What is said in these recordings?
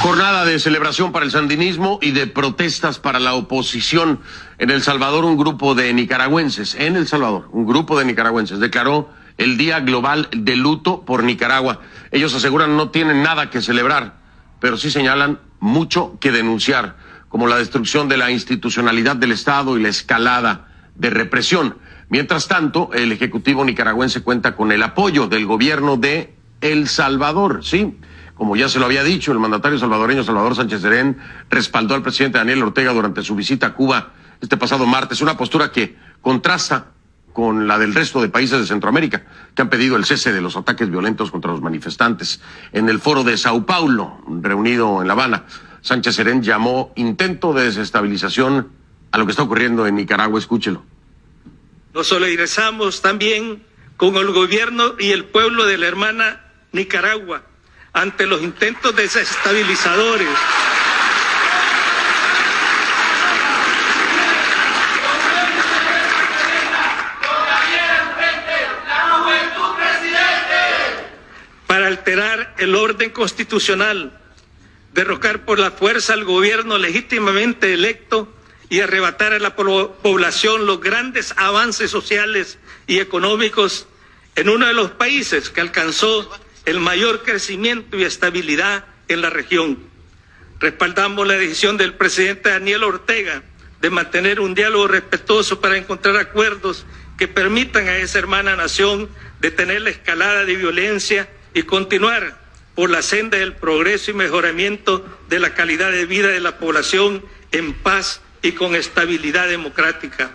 Jornada de celebración para el sandinismo y de protestas para la oposición. En El Salvador, un grupo de nicaragüenses, declaró el Día Global de Luto por Nicaragua. Ellos aseguran no tienen nada que celebrar, pero sí señalan mucho que denunciar, como la destrucción de la institucionalidad del Estado y la escalada de represión. Mientras tanto, el Ejecutivo nicaragüense cuenta con el apoyo del gobierno de El Salvador, ¿sí? Como ya se lo había dicho, el mandatario salvadoreño Salvador Sánchez Serén respaldó al presidente Daniel Ortega durante su visita a Cuba este pasado martes, una postura que contrasta con la del resto de países de Centroamérica, que han pedido el cese de los ataques violentos contra los manifestantes. En el foro de Sao Paulo, reunido en La Habana, Sánchez Serén llamó intento de desestabilización a lo que está ocurriendo en Nicaragua. Escúchelo. Nos solidarizamos también con el gobierno y el pueblo de la hermana Nicaragua ante los intentos desestabilizadores para alterar el orden constitucional, derrocar por la fuerza al gobierno legítimamente electo y arrebatar a la población los grandes avances sociales y económicos en uno de los países que alcanzó el mayor crecimiento y estabilidad en la región. Respaldamos la decisión del presidente Daniel Ortega de mantener un diálogo respetuoso para encontrar acuerdos que permitan a esa hermana nación detener la escalada de violencia y continuar por la senda del progreso y mejoramiento de la calidad de vida de la población en paz y con estabilidad democrática.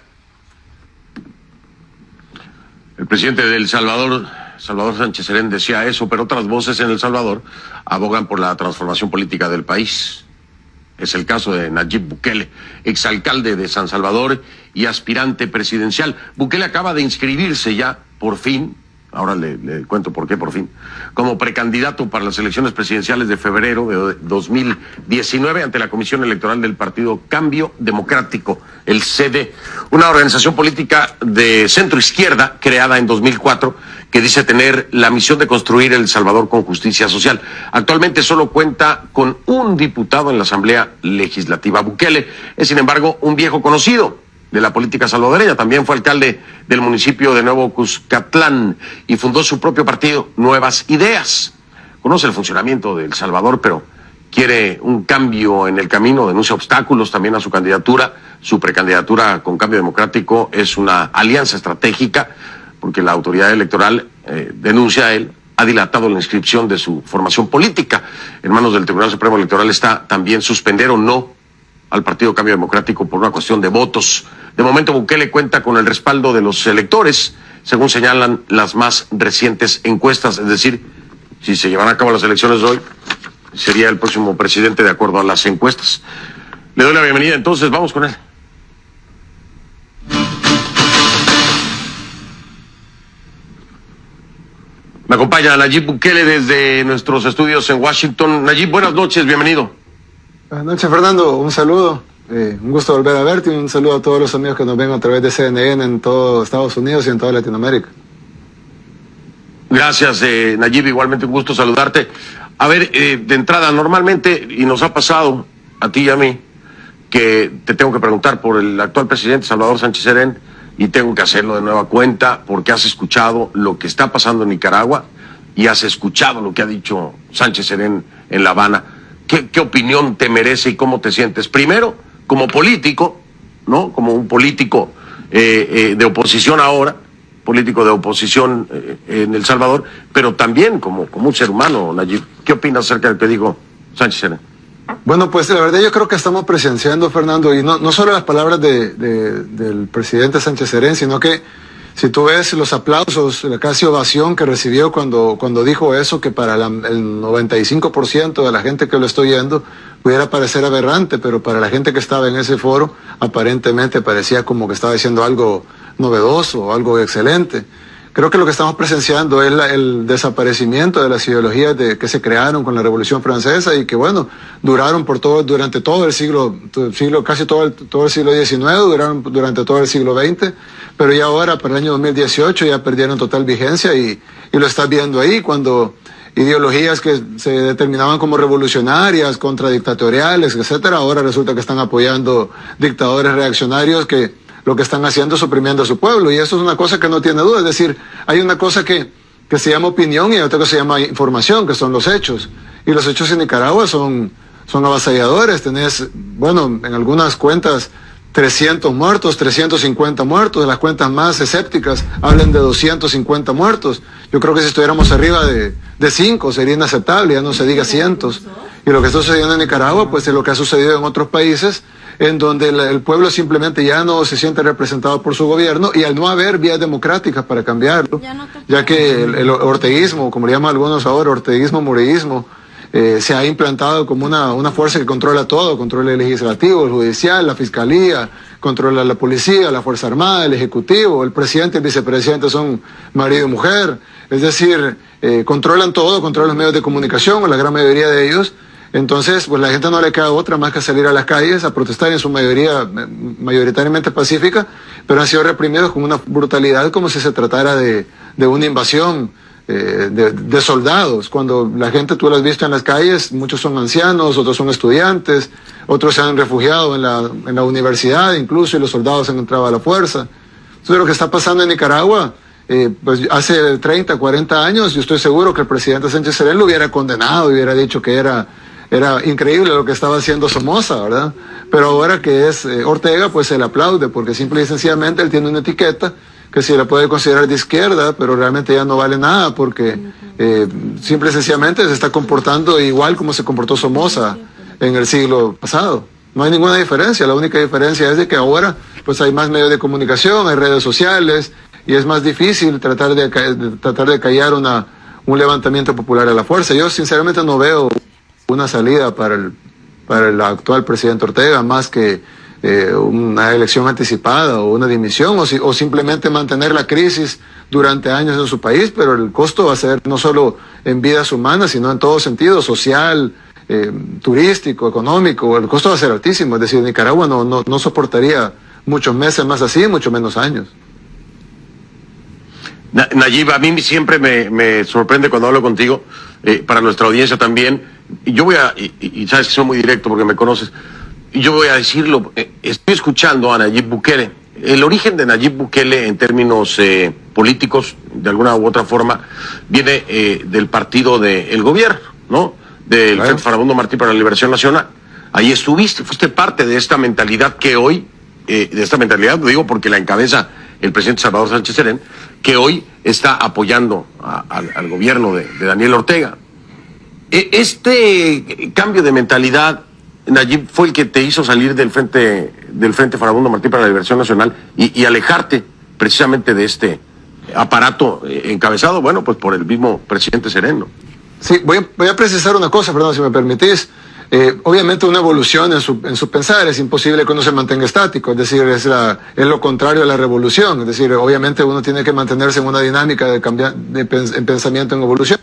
El presidente de El Salvador, Salvador Sánchez Serén, decía eso, pero otras voces en El Salvador abogan por la transformación política del país. Es el caso de Nayib Bukele, exalcalde de San Salvador y aspirante presidencial. Bukele acaba de inscribirse ya, por fin, ahora le cuento por qué por fin, como precandidato para las elecciones presidenciales de febrero de 2019 ante la Comisión Electoral del Partido Cambio Democrático, el CD, una organización política de centro izquierda creada en 2004 que dice tener la misión de construir El Salvador con justicia social. Actualmente solo cuenta con un diputado en la Asamblea Legislativa. Bukele es, sin embargo, un viejo conocido de la política salvadoreña. También fue alcalde del municipio de Nuevo Cuscatlán y fundó su propio partido, Nuevas Ideas. Conoce el funcionamiento de El Salvador, pero quiere un cambio en el camino, denuncia obstáculos también a su candidatura. Su precandidatura con Cambio Democrático es una alianza estratégica, porque la autoridad electoral, denuncia a él, ha dilatado la inscripción de su formación política. En manos del Tribunal Supremo Electoral está también suspender o no al Partido Cambio Democrático por una cuestión de votos. De momento, Bukele cuenta con el respaldo de los electores, según señalan las más recientes encuestas. Es decir, si se llevan a cabo las elecciones de hoy, sería el próximo presidente de acuerdo a las encuestas. Le doy la bienvenida, entonces vamos con él. Me acompaña Nayib Bukele desde nuestros estudios en Washington. Nayib, buenas noches, bienvenido. Buenas noches, Fernando, un saludo. Un gusto volver a verte y un saludo a todos los amigos que nos ven a través de CNN en todo Estados Unidos y en toda Latinoamérica. Gracias, Nayib, igualmente un gusto saludarte. A ver, de entrada, normalmente, y nos ha pasado a ti y a mí, que te tengo que preguntar por el actual presidente Salvador Sánchez Serén, y tengo que hacerlo de nueva cuenta porque has escuchado lo que está pasando en Nicaragua y has escuchado lo que ha dicho Sánchez Serén en La Habana. ¿Qué opinión te merece y cómo te sientes? Primero, como político, ¿no? Como un político de oposición ahora, político de oposición en El Salvador, pero también como un ser humano, Nayib. ¿Qué opinas acerca de lo que dijo Sánchez Serén? Bueno, pues la verdad yo creo que estamos presenciando, Fernando, y no solo las palabras del presidente Sánchez Serén, sino que si tú ves los aplausos, la casi ovación que recibió cuando dijo eso, que para el 95% de la gente que lo está oyendo pudiera parecer aberrante, pero para la gente que estaba en ese foro aparentemente parecía como que estaba diciendo algo novedoso, algo excelente. Creo que lo que estamos presenciando es el desaparecimiento de las ideologías que se crearon con la Revolución Francesa y que, bueno, duraron durante todo el siglo, casi todo el siglo XIX, duraron durante todo el siglo XX, pero ya ahora, para el año 2018, ya perdieron total vigencia y lo estás viendo ahí cuando ideologías que se determinaban como revolucionarias, contradictatoriales, etcétera, ahora resulta que están apoyando dictadores reaccionarios que lo que están haciendo es suprimiendo a su pueblo, y eso es una cosa que no tiene duda. Es decir, hay una cosa que se llama opinión y otra cosa que se llama información, que son los hechos, y los hechos en Nicaragua son avasalladores. Tenés, bueno, en algunas cuentas 300 muertos, 350 muertos, de las cuentas más escépticas hablan de 250 muertos. Yo creo que si estuviéramos arriba de 5 sería inaceptable, ya no se diga cientos. Y lo que está sucediendo en Nicaragua, pues es lo que ha sucedido en otros países, en donde el pueblo simplemente ya no se siente representado por su gobierno, y al no haber vías democráticas para cambiarlo, ya que el orteguismo, como le llaman algunos ahora, orteguismo, mureísmo, se ha implantado como una fuerza que controla todo, controla el legislativo, el judicial, la fiscalía, controla la policía, la Fuerza Armada, el ejecutivo, el presidente y el vicepresidente son marido y mujer, es decir, controlan todo, controlan los medios de comunicación, o la gran mayoría de ellos. Entonces, pues la gente no le queda otra más que salir a las calles a protestar, en su mayoría, mayoritariamente pacífica, pero han sido reprimidos con una brutalidad como si se tratara de una invasión de soldados, cuando la gente, tú lo has visto en las calles, muchos son ancianos, otros son estudiantes, otros se han refugiado en la universidad incluso, y los soldados han entrado a la fuerza. Entonces lo que está pasando en Nicaragua, pues hace 30, 40 años, yo estoy seguro que el presidente Sánchez Serén lo hubiera condenado y hubiera dicho que era increíble lo que estaba haciendo Somoza, ¿verdad? Pero ahora que es Ortega, pues se le aplaude, porque simple y sencillamente él tiene una etiqueta que se le puede considerar de izquierda, pero realmente ya no vale nada, porque simple y sencillamente se está comportando igual como se comportó Somoza en el siglo pasado. No hay ninguna diferencia, la única diferencia es de que ahora pues hay más medios de comunicación, hay redes sociales, y es más difícil tratar de callar un levantamiento popular a la fuerza. Yo sinceramente no veo una salida para el actual presidente Ortega, más que una elección anticipada o una dimisión, o simplemente mantener la crisis durante años en su país, pero el costo va a ser no solo en vidas humanas, sino en todo sentido, social, turístico, económico. El costo va a ser altísimo, es decir, Nicaragua no soportaría muchos meses más así, mucho menos años. Nayib, a mí siempre me sorprende cuando hablo contigo, para nuestra audiencia también, y yo y sabes que soy muy directo porque me conoces, y yo voy a decirlo, estoy escuchando a Nayib Bukele. El origen de Nayib Bukele en términos políticos, de alguna u otra forma, viene del partido del gobierno, ¿no? Del Frente Farabundo Martí para la Liberación Nacional. Ahí estuviste, fuiste parte de esta mentalidad que hoy, lo digo porque la encabeza el presidente Salvador Sánchez Serén, que hoy está apoyando al gobierno de Daniel Ortega. Este cambio de mentalidad, Nayib, fue el que te hizo salir del Frente Farabundo Martí para la Liberación Nacional y alejarte precisamente de este aparato encabezado, bueno, pues por el mismo presidente Serén, ¿no? Sí, voy a precisar una cosa, perdón, si me permitís. Obviamente una evolución en su pensar, es imposible que uno se mantenga estático, es decir, es lo contrario a la revolución, es decir, obviamente uno tiene que mantenerse en una dinámica en pensamiento en evolución.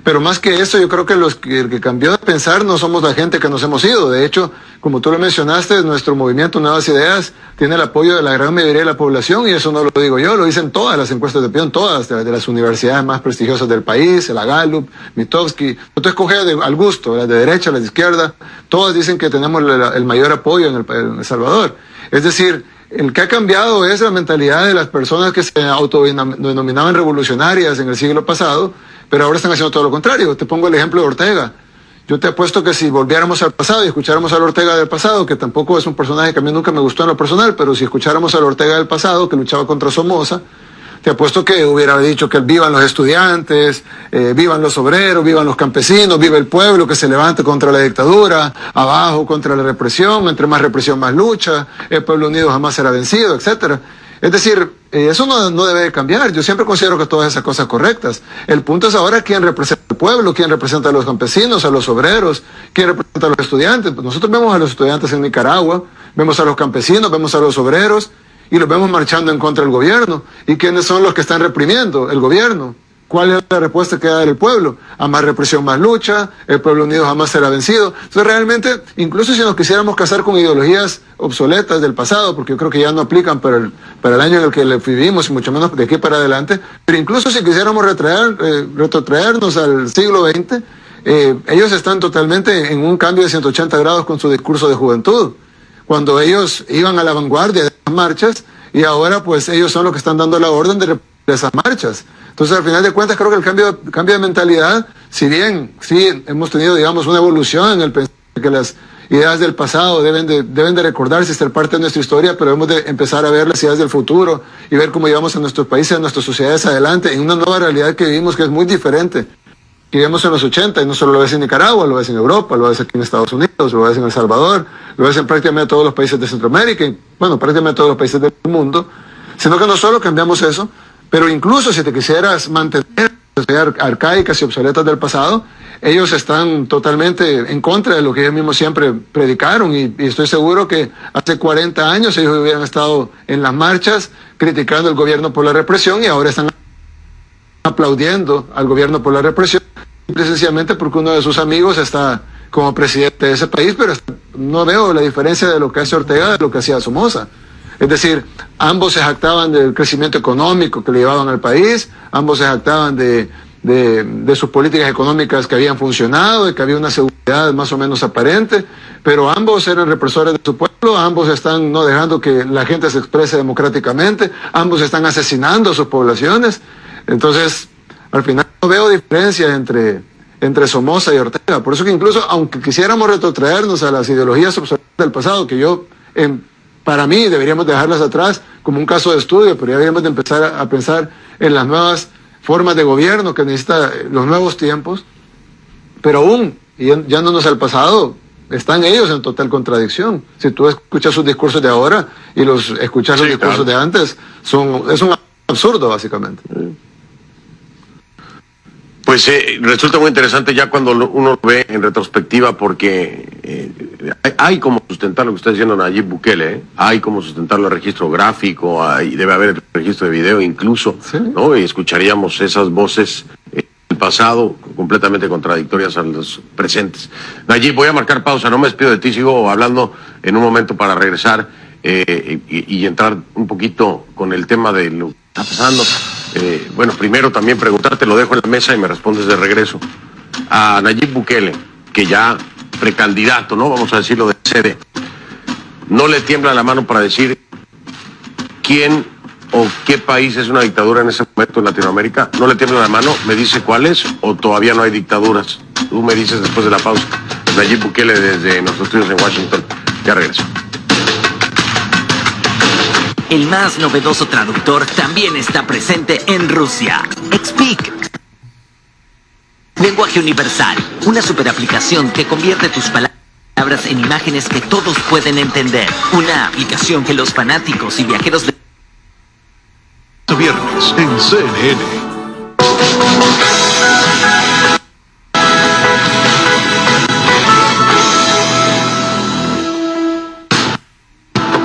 Pero más que eso, yo creo que el que cambió de pensar no somos la gente que nos hemos ido. De hecho, como tú lo mencionaste, nuestro movimiento Nuevas Ideas tiene el apoyo de la gran mayoría de la población, y eso no lo digo yo, lo dicen todas las encuestas de opinión, todas, de las universidades más prestigiosas del país, la Gallup, Mitofsky. Tú escoges al gusto, las de derecha, las de izquierda, todas dicen que tenemos el mayor apoyo en El Salvador. Es decir, el que ha cambiado es la mentalidad de las personas que se autodenominaban revolucionarias en el siglo pasado, pero ahora están haciendo todo lo contrario. Te pongo el ejemplo de Ortega. Yo te apuesto que si volviéramos al pasado y escucháramos al Ortega del pasado, que tampoco es un personaje que a mí nunca me gustó en lo personal, pero si escucháramos al Ortega del pasado, que luchaba contra Somoza, te apuesto que hubiera dicho que vivan los estudiantes, vivan los obreros, vivan los campesinos, viva el pueblo que se levante contra la dictadura, abajo contra la represión, entre más represión más lucha, el pueblo unido jamás será vencido, etcétera. Es decir, eso no debe de cambiar. Yo siempre considero que todas esas cosas correctas. El punto es ahora quién representa al pueblo, quién representa a los campesinos, a los obreros, quién representa a los estudiantes. Pues nosotros vemos a los estudiantes en Nicaragua, vemos a los campesinos, vemos a los obreros, y los vemos marchando en contra del gobierno. ¿Y quiénes son los que están reprimiendo? El gobierno. ¿cuál es la respuesta que da el pueblo? A más represión, más lucha, el pueblo unido jamás será vencido. Entonces realmente, incluso si nos quisiéramos casar con ideologías obsoletas del pasado, porque yo creo que ya no aplican para el año en el que le vivimos, y mucho menos de aquí para adelante, pero incluso si quisiéramos retrotraernos al siglo XX, ellos están totalmente en un cambio de 180 grados con su discurso de juventud, cuando ellos iban a la vanguardia de las marchas, y ahora pues ellos son los que están dando la orden de esas marchas. Entonces, al final de cuentas, creo que el cambio de mentalidad, si bien sí hemos tenido, digamos, una evolución en el pensar que las ideas del pasado deben de recordarse y ser parte de nuestra historia, pero hemos de empezar a ver las ideas del futuro y ver cómo llevamos a nuestros países, a nuestras sociedades adelante, en una nueva realidad que vivimos que es muy diferente que vivimos en los 80, y no solo lo ves en Nicaragua, lo ves en Europa, lo ves aquí en Estados Unidos, lo ves en El Salvador, lo ves en prácticamente todos los países de Centroamérica, y, bueno, prácticamente todos los países del mundo, sino que no solo cambiamos eso, pero incluso si te quisieras mantener las ideas arcaicas y obsoletas del pasado, ellos están totalmente en contra de lo que ellos mismos siempre predicaron, y estoy seguro que hace 40 años ellos hubieran estado en las marchas criticando al gobierno por la represión, y ahora están aplaudiendo al gobierno por la represión, sencillamente porque uno de sus amigos está como presidente de ese país, pero no veo la diferencia de lo que hace Ortega de lo que hacía Somoza. Es decir, ambos se jactaban del crecimiento económico que le llevaban al país, ambos se jactaban de sus políticas económicas que habían funcionado, de que había una seguridad más o menos aparente, pero ambos eran represores de su pueblo, ambos están no dejando que la gente se exprese democráticamente, ambos están asesinando a sus poblaciones. Entonces, al final no veo diferencia entre Somoza y Ortega. Por eso que incluso, aunque quisiéramos retrotraernos a las ideologías obsoletas del pasado, que para mí deberíamos dejarlas atrás como un caso de estudio, pero ya deberíamos de empezar a pensar en las nuevas formas de gobierno que necesitan los nuevos tiempos, pero aún, yéndonos al pasado, están ellos en total contradicción. Si tú escuchas sus discursos de ahora y escuchas los discursos de antes, es un absurdo, básicamente. Pues resulta muy interesante ya cuando uno lo ve en retrospectiva, porque hay como sustentar lo que está diciendo Nayib Bukele, hay como sustentarlo el registro gráfico, debe haber el registro de video incluso, ¿sí? ¿No? Y escucharíamos esas voces del pasado completamente contradictorias a los presentes. Nayib, voy a marcar pausa, no me despido de ti, sigo hablando en un momento para regresar y entrar un poquito con el tema de lo que está pasando. Bueno, primero también preguntarte, lo dejo en la mesa y me respondes de regreso. A Nayib Bukele, que ya precandidato, ¿no? Vamos a decirlo de sede, ¿no le tiembla la mano para decir quién o qué país es una dictadura en ese momento en Latinoamérica? ¿No le tiembla la mano? ¿Me dice cuál es o todavía no hay dictaduras? Tú me dices después de la pausa. Nayib Bukele desde nuestros estudios en Washington. Ya regreso. El más novedoso traductor también está presente en Rusia. Expeak. Lenguaje universal, una superaplicación que convierte tus palabras en imágenes que todos pueden entender. Una aplicación que los fanáticos y viajeros de viernes en CNN.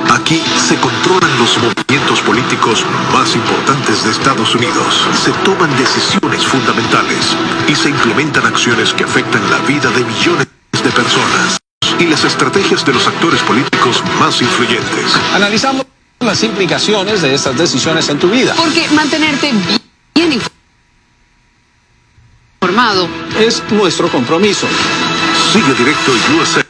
Aquí se controlan los movimientos políticos más importantes de Estados Unidos. Se toman decisiones fundamentales y se implementan acciones que afectan la vida de millones de personas y las estrategias de los actores políticos más influyentes. Analizamos las implicaciones de estas decisiones en tu vida. Porque mantenerte bien informado es nuestro compromiso. Sigue Directo USA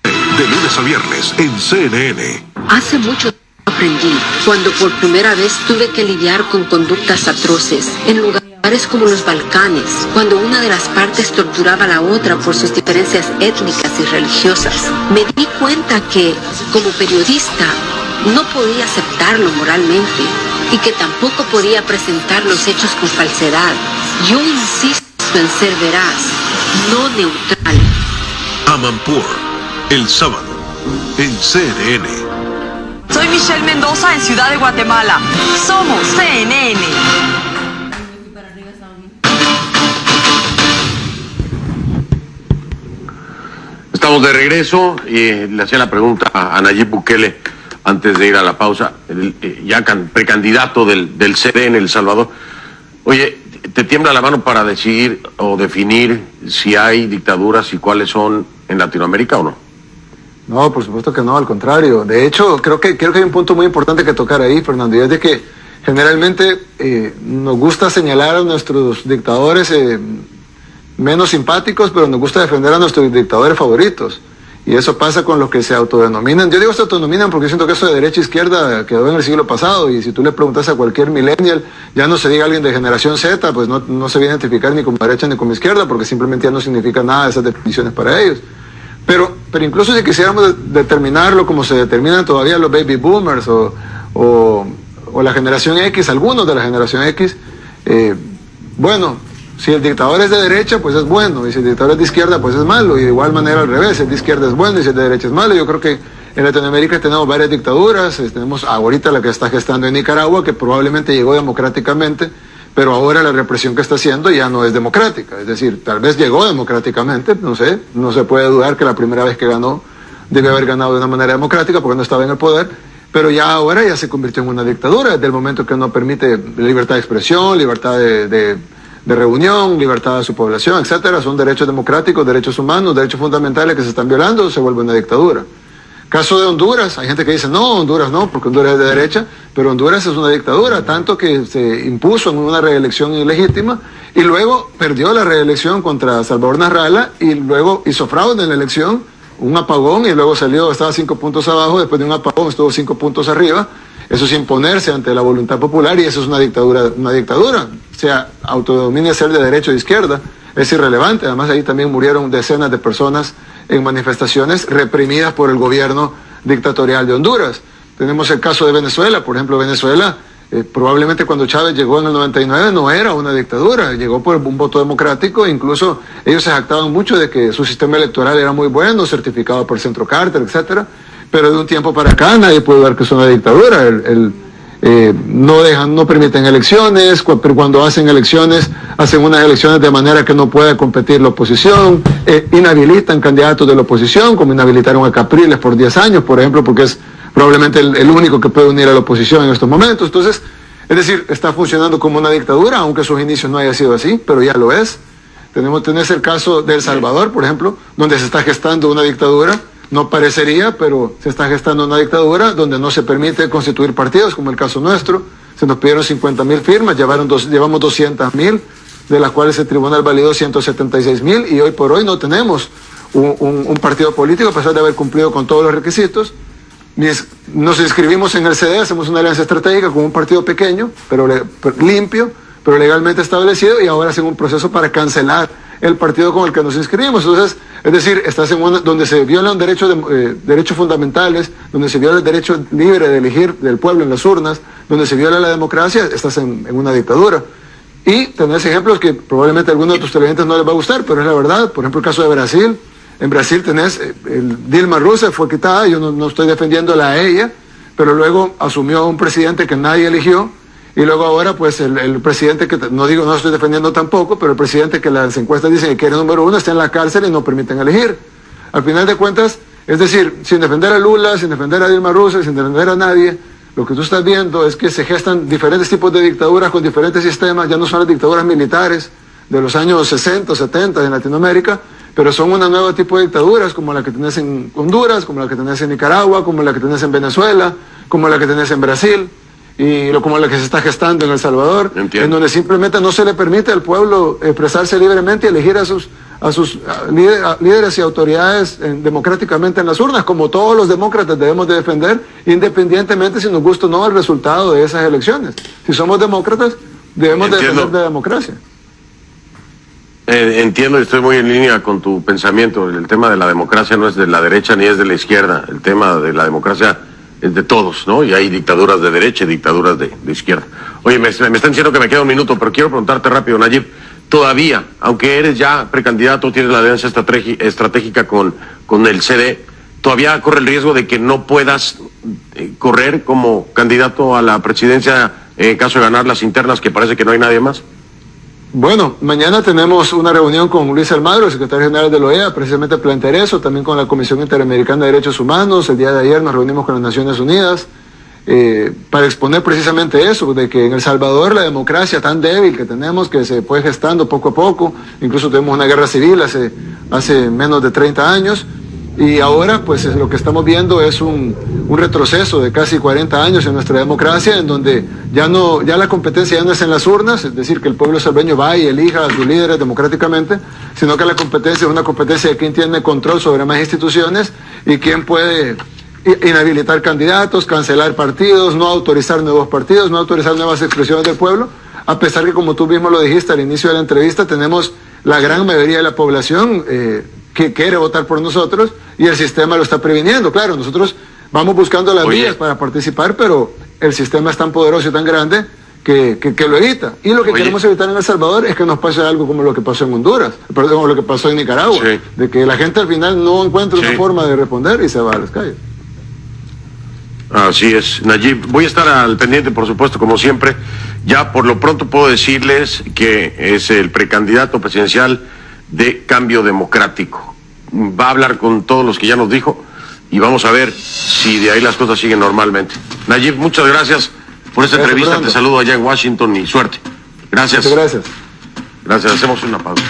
de lunes a viernes en CNN. Hace mucho aprendí cuando por primera vez tuve que lidiar con conductas atroces en lugares como los Balcanes, cuando una de las partes torturaba a la otra por sus diferencias étnicas y religiosas. Me di cuenta que, como periodista, no podía aceptarlo moralmente y que tampoco podía presentar los hechos con falsedad. Yo insisto en ser veraz, no neutral. Amanpour, el sábado, en CNN. Soy Michelle Mendoza en Ciudad de Guatemala. Somos CNN. Estamos de regreso y le hacía la pregunta a Nayib Bukele antes de ir a la pausa, ya precandidato del CD en El Salvador. Oye, ¿te tiembla la mano para decidir o definir si hay dictaduras y cuáles son en Latinoamérica o no? No, por supuesto que no, al contrario. De hecho, creo que hay un punto muy importante que tocar ahí, Fernando, y es de que generalmente nos gusta señalar a nuestros dictadores menos simpáticos, pero nos gusta defender a nuestros dictadores favoritos. Y eso pasa con los que se autodenominan. Yo digo se autodenominan porque siento que eso de derecha e izquierda quedó en el siglo pasado, y si tú le preguntas a cualquier millennial, ya no se diga alguien de generación Z, pues no se va a identificar ni como derecha ni como izquierda, porque simplemente ya no significa nada de esas definiciones para ellos. Pero incluso si quisiéramos determinarlo como se determinan todavía los baby boomers o la generación X, algunos de la generación X, bueno, si el dictador es de derecha, pues es bueno, y si el dictador es de izquierda, pues es malo, y de igual manera al revés, si el de izquierda es bueno y si el de derecha es malo. Yo creo que en Latinoamérica tenemos varias dictaduras, tenemos ahorita la que está gestando en Nicaragua, que probablemente llegó democráticamente, pero ahora la represión que está haciendo ya no es democrática, es decir, tal vez llegó democráticamente, no sé, no se puede dudar que la primera vez que ganó debe haber ganado de una manera democrática porque no estaba en el poder, pero ya ahora ya se convirtió en una dictadura, desde el momento que no permite libertad de expresión, libertad de reunión, libertad de su población, etcétera. Son derechos democráticos, derechos humanos, derechos fundamentales que se están violando, se vuelve una dictadura. Caso de Honduras, hay gente que dice, no, Honduras no, porque Honduras es de derecha, pero Honduras es una dictadura, tanto que se impuso en una reelección ilegítima y luego perdió la reelección contra Salvador Narrala y luego hizo fraude en la elección, un apagón, y luego estaba 5 puntos abajo, después de un apagón estuvo 5 puntos arriba. Eso es imponerse ante la voluntad popular, y eso es una dictadura. O sea, autodenomina ser de derecha o de izquierda, es irrelevante. Además, ahí también murieron decenas de personas en manifestaciones reprimidas por el gobierno dictatorial de Honduras. Tenemos el caso de Venezuela. Por ejemplo, Venezuela, probablemente cuando Chávez llegó en el 99 no era una dictadura, llegó por un voto democrático. Incluso ellos se jactaban mucho de que su sistema electoral era muy bueno, certificado por el Centro Carter, etcétera. Pero de un tiempo para acá nadie puede ver que es una dictadura. No permiten elecciones, pero cuando hacen elecciones, hacen unas elecciones de manera que no pueda competir la oposición, inhabilitan candidatos de la oposición, como inhabilitaron a Capriles por 10 años, por ejemplo, porque es probablemente el único que puede unir a la oposición en estos momentos. Entonces, es decir, está funcionando como una dictadura, aunque sus inicios no haya sido así, pero ya lo es. Tenés el caso de El Salvador, por ejemplo, donde se está gestando una dictadura. No parecería, pero se está gestando una dictadura donde no se permite constituir partidos, como el caso nuestro. Se nos pidieron 50,000 firmas, llevamos 200,000, de las cuales el tribunal validó 176,000, y hoy por hoy no tenemos un partido político, a pesar de haber cumplido con todos los requisitos. Nos inscribimos en el CD, hacemos una alianza estratégica con un partido pequeño, pero limpio, pero legalmente establecido, y ahora hacen un proceso para cancelar el partido con el que nos inscribimos. Entonces, es decir, estás donde se violan derechos fundamentales, donde se viola el derecho libre de elegir del pueblo en las urnas, donde se viola la democracia, estás en una dictadura. Y tenés ejemplos que probablemente a algunos de tus televidentes no les va a gustar, pero es la verdad. Por ejemplo, el caso de Brasil. En Brasil tenés, Dilma Rousseff fue quitada, yo no estoy defendiéndola a ella, pero luego asumió un presidente que nadie eligió. Y luego ahora, pues, el presidente, que no estoy defendiendo tampoco, pero el presidente que las encuestas dicen que quiere número 1 está en la cárcel y no permiten elegir. Al final de cuentas, es decir, sin defender a Lula, sin defender a Dilma Rousseff, sin defender a nadie, lo que tú estás viendo es que se gestan diferentes tipos de dictaduras con diferentes sistemas. Ya no son las dictaduras militares de los años 60, 70 en Latinoamérica, pero son un nuevo tipo de dictaduras, como la que tenés en Honduras, como la que tenés en Nicaragua, como la que tenés en Venezuela, como la que tenés en Brasil, y como la que se está gestando en El Salvador. Entiendo. En donde simplemente no se le permite al pueblo expresarse libremente y elegir a sus líderes y autoridades democráticamente en las urnas, como todos los demócratas debemos de defender, independientemente si nos gusta o no el resultado de esas elecciones. Si somos demócratas, debemos de defender la democracia. Entiendo y estoy muy en línea con tu pensamiento. El tema de la democracia no es de la derecha ni es de la izquierda. El tema de la democracia es de todos, ¿no? Y hay dictaduras de derecha y dictaduras de izquierda. Oye, me están diciendo que me queda un minuto, pero quiero preguntarte rápido, Nayib. Todavía, aunque eres ya precandidato, tienes la alianza estratégica con el CD, ¿todavía corre el riesgo de que no puedas correr como candidato a la presidencia en caso de ganar las internas, que parece que no hay nadie más? Bueno, mañana tenemos una reunión con Luis Almagro, el secretario general de la OEA, precisamente a plantear eso, también con la Comisión Interamericana de Derechos Humanos. El día de ayer nos reunimos con las Naciones Unidas. para exponer precisamente eso, de que en El Salvador la democracia tan débil que tenemos, que se fue gestando poco a poco, incluso tuvimos una guerra civil hace menos de 30 años, y ahora pues lo que estamos viendo es un retroceso de casi 40 años en nuestra democracia, en donde ya la competencia ya no es en las urnas, es decir, que el pueblo salvadoreño va y elija a sus líderes democráticamente, sino que la competencia es una competencia de quién tiene control sobre más instituciones y quién puede inhabilitar candidatos, cancelar partidos, no autorizar nuevos partidos, no autorizar nuevas expresiones del pueblo, a pesar que, como tú mismo lo dijiste al inicio de la entrevista, tenemos la gran mayoría de la población que quiere votar por nosotros y el sistema lo está previniendo. Claro, nosotros vamos buscando las vías para participar, pero el sistema es tan poderoso y tan grande que lo evita. Y lo que queremos evitar en El Salvador es que nos pase algo como lo que pasó en Honduras, perdón, o lo que pasó en Nicaragua, de que la gente al final no encuentra una forma de responder y se va a las calles. Así es, Nayib. Voy a estar al pendiente, por supuesto, como siempre. Ya por lo pronto puedo decirles que es el precandidato presidencial de Cambio Democrático. Va a hablar con todos los que ya nos dijo y vamos a ver si de ahí las cosas siguen normalmente. Nayib, muchas gracias por esta entrevista. Fernando. Te saludo allá en Washington y suerte. Gracias. Muchas gracias. Gracias. Hacemos una pausa.